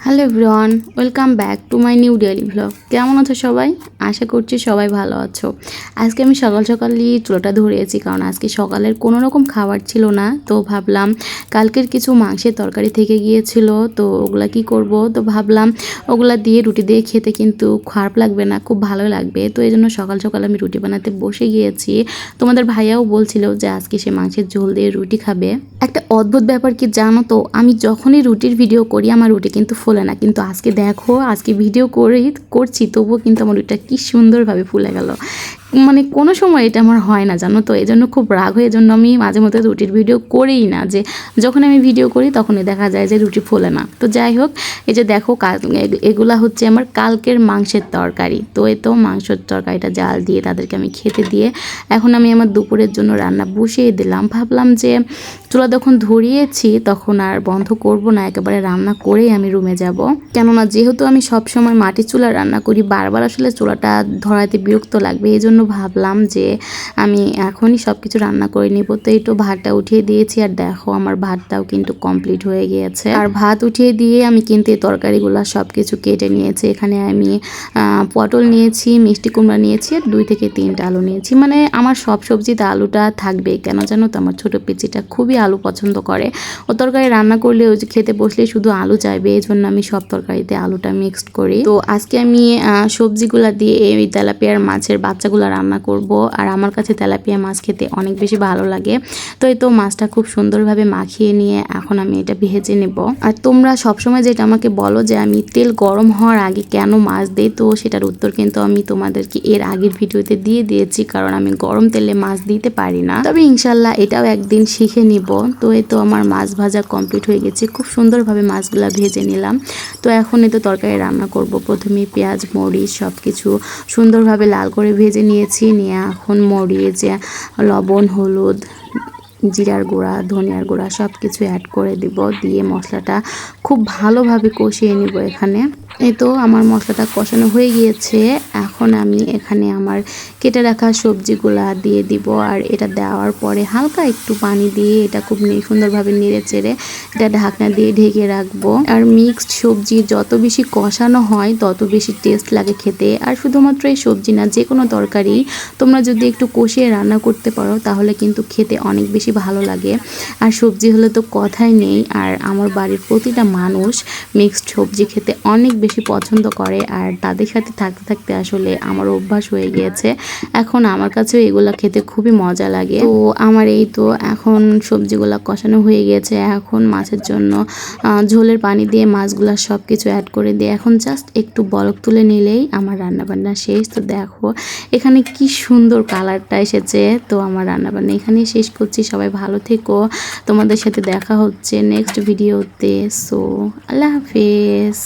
Hello everyone, welcome back to my new daily vlog. কেমন আছো সবাই? আশা করছি সবাই ভালো আছো। আজকে আমি সকাল সকালই চুলোটা ধরিয়েছি, কারণ আজকে সকালের কোনো রকম খাবার ছিল না। তো ভাবলাম কালকের কিছু মাংসের তরকারি থেকে গিয়েছিল, তো ওগুলা কি করব। তো ভাবলাম ওগুলা দিয়ে রুটি দিয়ে খেতে কিন্তু খারাপ লাগবে না, খুব ভালো লাগবে। তো এই জন্য সকাল সকাল আমি রুটি বানাতে বসে গিয়েছি। তোমাদের ভাইয়াও বলছিল যে আজকে সে মাংসের ঝোল দিয়ে রুটি খাবে। একটা অদ্ভুত ব্যাপার কি জানো তো, আমি যখনই রুটির ভিডিও করি আমার রুটি কিন্তু ফোলে না, কিন্তু আজকে দেখো আজকে ভিডিও করছি তবুও কিন্তু আমার রুটিটা কি সুন্দরভাবে ফুলে গেল। মানে কোনো সময় এটা আমার হয় না জানো তো, এই জন্য খুব রাগ হয়ে, জন্য আমি মাঝে মধ্যে রুটির ভিডিও করিই না। যে যখন আমি ভিডিও করি তখনই দেখা যায় যে রুটি ফোলে না। তো যাই হোক, এই যে দেখো এগুলা হচ্ছে আমার কালকের মাংসের তরকারি। তো এই তো মাংসের তরকারিটা জাল দিয়ে তাদেরকে আমি খেতে দিয়ে এখন আমি আমার দুপুরের জন্য রান্না বসিয়ে দিলাম। ভাবলাম যে চুলা যখন ধরিয়েছি তখন আর বন্ধ করব না, একেবারে রান্না করেই আমি রুমে যাব। কেননা যেহেতু আমি সবসময় মাটির চুলা রান্না করি, বারবার আসলে চুলাটা ধরাতে বিরক্ত লাগবে। এই জন্য ভাবলাম যে আমি এখনই সব কিছু রান্না করে নিব। তো একটু ভাতটা উঠিয়ে দিয়েছি, আর দেখো আমার ভাতটাও কিন্তু কমপ্লিট হয়ে গিয়েছে। আর ভাত উঠিয়ে দিয়ে আমি কিন্তু এই তরকারিগুলো সব কিছু কেটে নিয়েছি। এখানে আমি পটল নিয়েছি, মিষ্টি কুমড়া নিয়েছি, আর 2 থেকে 3টা আলু নিয়েছি। মানে আমার সব সবজিতে আলুটা থাকবে, কেন জানো তো, আমার ছোটো পিচিটা খুবই আলু পছন্দ করে। ও তরকারি রান্না করলে ও যে খেতে বসলে শুধু আলু চাইবে, এই জন্য আমি সব তরকারিতে আলুটা মিক্সড করি। তো আজকে আমি সবজিগুলা দিয়ে এই তেলাপিয়ার মাছের বাচ্চাগুলো রান্না করব। আর আমার কাছে তেলাপিয়া মাছ খেতে অনেক বেশি ভালো লাগে। তো এই তো মাছটা খুব সুন্দরভাবে মাখিয়ে নিয়ে এখন আমি এটা ভেজে নেব। আর তোমরা সবসময় যেটা আমাকে বলো যে আমি তেল গরম হওয়ার আগে কেন মাছ দিই, তো সেটার উত্তর কিন্তু আমি তোমাদেরকে এর আগের ভিডিওতে দিয়ে দিয়েছি, কারণ আমি গরম তেলে মাছ দিতে পারি না। তবে ইনশাল্লাহ এটাও একদিন শিখে নিব। তো এই তো আমার মাছ ভাজা কমপ্লিট হয়ে গেছে, খুব সুন্দরভাবে মাছগুলা ভেজে নিলাম। তো এখন এই তো তরকারি রান্না করব। প্রথমে পেঁয়াজ মরিচ সব কিছু সুন্দরভাবে লাল করে ভেজে নিয়েছি, নিয়ে এখন মরিচ, লবণ, হলুদ, জিরার গুঁড়া, ধনিয়ার গুঁড়া সব কিছু অ্যাড করে দিব। দিয়ে মশলাটা খুব ভালোভাবে কষিয়ে নিব। এখানে এই তো আমার মশলাটা কষানো হয়ে গিয়েছে। এখন আমি এখানে আমার কেটে রাখা সবজিগুলা দিয়ে দিব। আর এটা দেওয়ার পরে হালকা একটু পানি দিয়ে এটা খুব সুন্দরভাবে নেড়ে চেড়ে এটা ঢাকনা দিয়ে ঢেকে রাখবো। আর মিক্সড সবজি যত বেশি কষানো হয় তত বেশি টেস্ট লাগে খেতে। আর শুধুমাত্র এই সবজি না, যে কোনো তরকারি তোমরা যদি একটু কষিয়ে রান্না করতে পারো তাহলে কিন্তু খেতে অনেক বেশি ভালো লাগে। আর সবজি হলে তো কথাই নেই। আর আমার বাড়ির প্রতিটা মানুষ মিক্সড সবজি খেতে অনেক বেশি পছন্দ করে, আর তাদের সাথে থাকতে থাকতে আসলে আমার অভ্যাস হয়ে গিয়েছে। এখন আমার কাছেও এগুলা খেতে খুবই মজা লাগে। তো আমার এই তো এখন সবজিগুলা কষানো হয়ে গিয়েছে। এখন মাছের জন্য ঝোলের পানি দিয়ে মাছগুলা সব কিছু অ্যাড করে দিয়ে এখন জাস্ট একটু বলক তুলে নিলেই আমার রান্নাবান্না শেষ। তো দেখো এখানে কি সুন্দর কালারটা এসেছে। তো আমার রান্নাবান্না এখানেই শেষ করছি। সবাই ভালো থেকো, তোমাদের সাথে দেখা হচ্ছে নেক্সট ভিডিওতে। সো আল্লাহ হাফেজ।